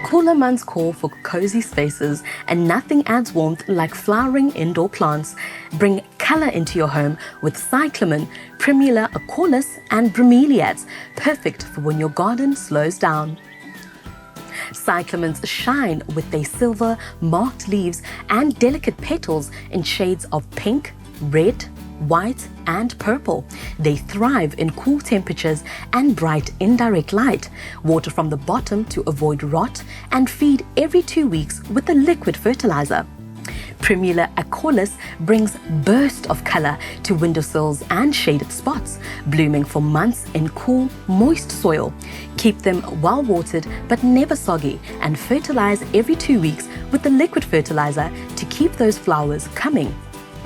Cooler months call for cozy spaces, and nothing adds warmth like flowering indoor plants. Bring color into your home with cyclamen, primula, acaulis, and bromeliads, perfect for when your garden slows down. Cyclamens shine with their silver, marked leaves and delicate petals in shades of pink, red, white and purple. They thrive in cool temperatures and bright indirect light. Water from the bottom to avoid rot, and feed every 2 weeks with a liquid fertilizer. Primula acaulis brings burst of color to windowsills and shaded spots, blooming for months in cool, moist soil. Keep them well watered but never soggy, and fertilize every 2 weeks with the liquid fertilizer to keep those flowers coming.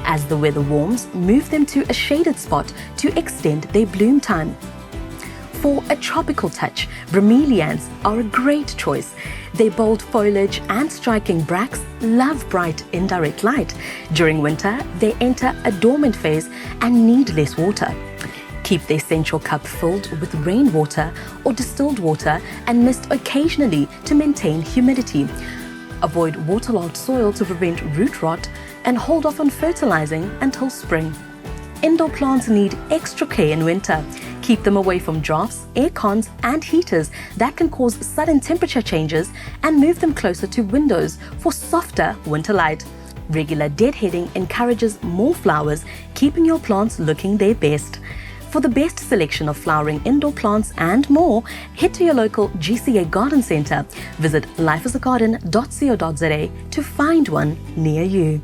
As the weather warms, move them to a shaded spot to extend their bloom time. For a tropical touch, bromeliads are a great choice. Their bold foliage and striking bracts love bright indirect light. During winter, they enter a dormant phase and need less water. Keep their central cup filled with rainwater or distilled water and mist occasionally to maintain humidity. Avoid waterlogged soil to prevent root rot, and hold off on fertilizing until spring. Indoor plants need extra care in winter. Keep them away from drafts, air cons and heaters that can cause sudden temperature changes, and move them closer to windows for softer winter light. Regular deadheading encourages more flowers, keeping your plants looking their best. For the best selection of flowering indoor plants and more, head to your local GCA Garden Centre. Visit lifeasagarden.co.za to find one near you.